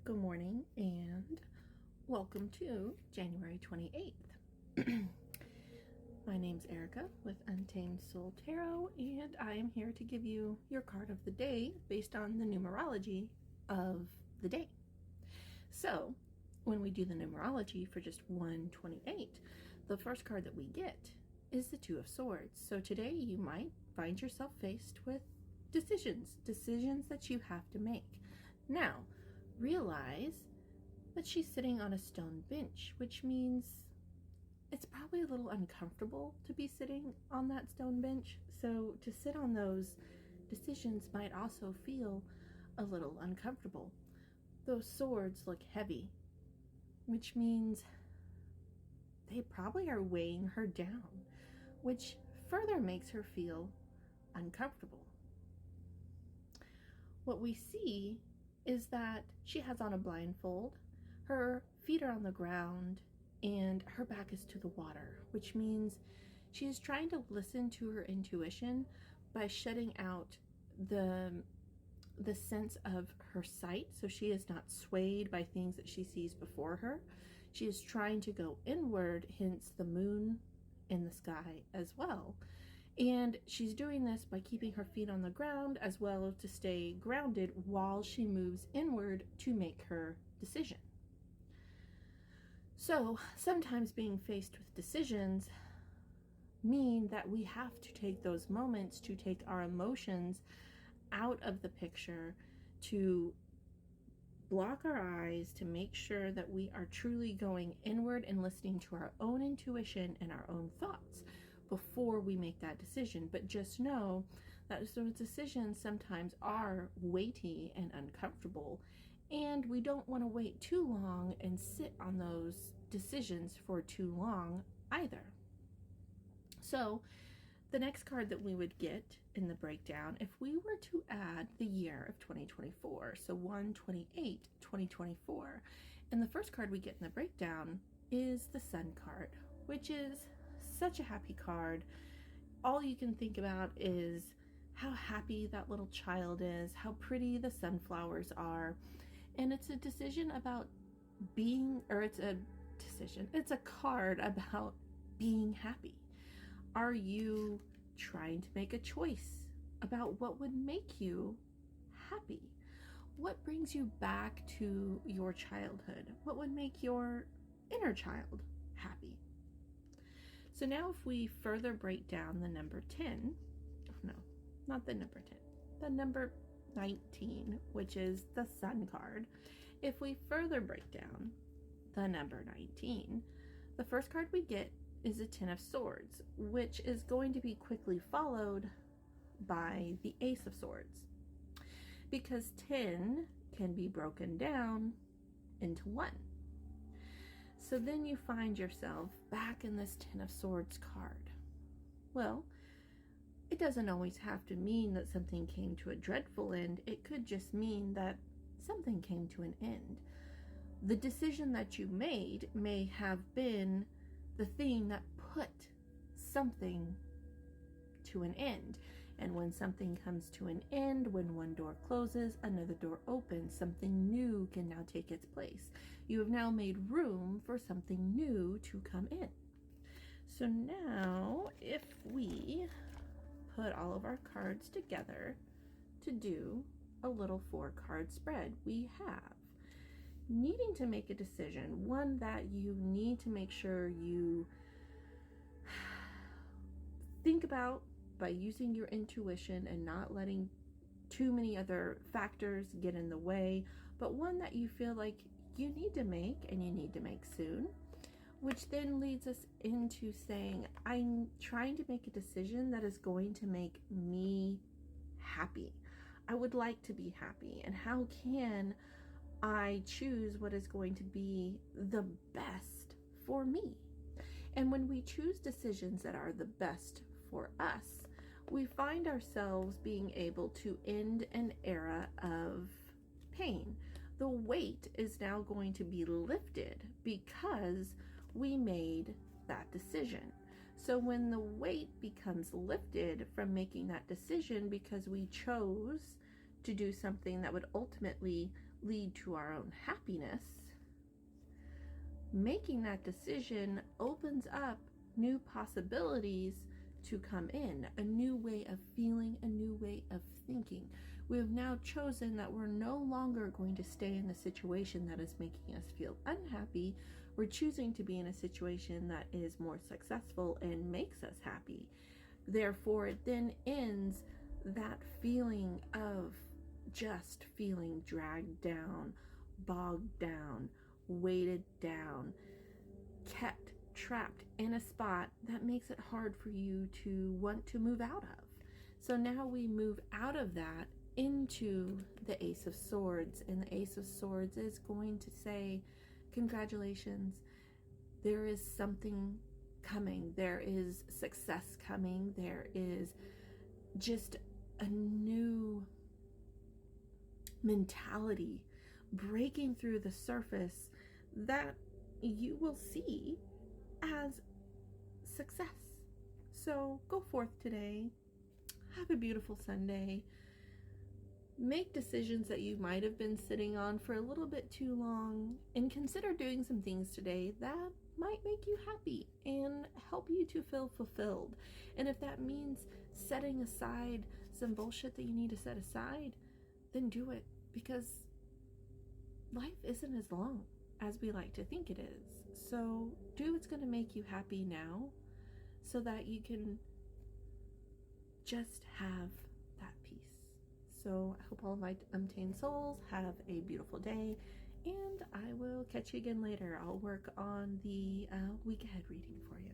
Good morning and welcome to January 28th. My name's Erica with Untamed Soul Tarot, and I am here to give you your card of the day based on the numerology of the day. So, when we do the numerology for just 128, the first card that we get is the Two of Swords. So today you might find yourself faced with decisions that you have to make. Now, realize that she's sitting on a stone bench, which means it's probably a little uncomfortable to be sitting on that stone bench. So to sit on those decisions might also feel a little uncomfortable. Those swords look heavy, which means they probably are weighing her down, which further makes her feel uncomfortable. What we see is that she has on a blindfold, her feet are on the ground, and her back is to the water, which means she is trying to listen to her intuition by shutting out the sense of her sight, so she is not swayed by things that she sees before her. She is trying to go inward, hence the moon in the sky as well. And she's doing this by keeping her feet on the ground as well to stay grounded while she moves inward to make her decision. So sometimes being faced with decisions mean that we have to take those moments to take our emotions out of the picture, to block our eyes, to make sure that we are truly going inward and listening to our own intuition and our own thoughts before we make that decision. But just know that those decisions sometimes are weighty and uncomfortable, and we don't want to wait too long and sit on those decisions for too long either. So the next card that we would get in the breakdown, if we were to add the year of 2024, so 1/28/2024, and the first card we get in the breakdown is the Sun card, which is such a happy card. All you can think about is how happy that little child is, how pretty the sunflowers are, and it's a decision about being, or it's a card about being happy. Are you trying to make a choice about what would make you happy? What brings you back to your childhood? What would make your inner child happy? So now if we further break down the number 10, no, not the number 10, the number 19, which is the Sun card. If we further break down the number 19, the first card we get is a Ten of Swords, which is going to be quickly followed by the Ace of Swords, because 10 can be broken down into 1. So then you find yourself back in this Ten of Swords card. Well, it doesn't always have to mean that something came to a dreadful end. It could just mean that something came to an end. The decision that you made may have been the thing that put something to an end. And when something comes to an end, when one door closes, another door opens. Something new can now take its place. You have now made room for something new to come in. So now, if we put all of our cards together to do a little 4-card spread, we have needing to make a decision, one that you need to make sure you think about by using your intuition and not letting too many other factors get in the way, but one that you feel like you need to make and you need to make soon, which then leads us into saying, I'm trying to make a decision that is going to make me happy. I would like to be happy, and how can I choose what is going to be the best for me? And when we choose decisions that are the best for us, we find ourselves being able to end an era of pain. The weight is now going to be lifted because we made that decision. So when the weight becomes lifted from making that decision because we chose to do something that would ultimately lead to our own happiness, making that decision opens up new possibilities to come in, a new way of feeling, a new way of thinking. We have now chosen that we're no longer going to stay in the situation that is making us feel unhappy. We're choosing to be in a situation that is more successful and makes us happy. Therefore, it then ends that feeling of just feeling dragged down, bogged down, weighted down, kept trapped in a spot that makes it hard for you to want to move out of. So now we move out of that into the Ace of Swords, and the Ace of Swords is going to say, congratulations, there is something coming, there is success coming, there is just a new mentality breaking through the surface that you will see as success. So go forth today, have a beautiful Sunday, make decisions that you might have been sitting on for a little bit too long, and consider doing some things today that might make you happy and help you to feel fulfilled. And if that means setting aside some bullshit that you need to set aside, then do it, because life isn't as long as we like to think it is. So do what's going to make you happy now, so that you can just have that peace. So I hope all of my untamed souls have a beautiful day, and I will catch you again later. I'll work on the week ahead reading for you.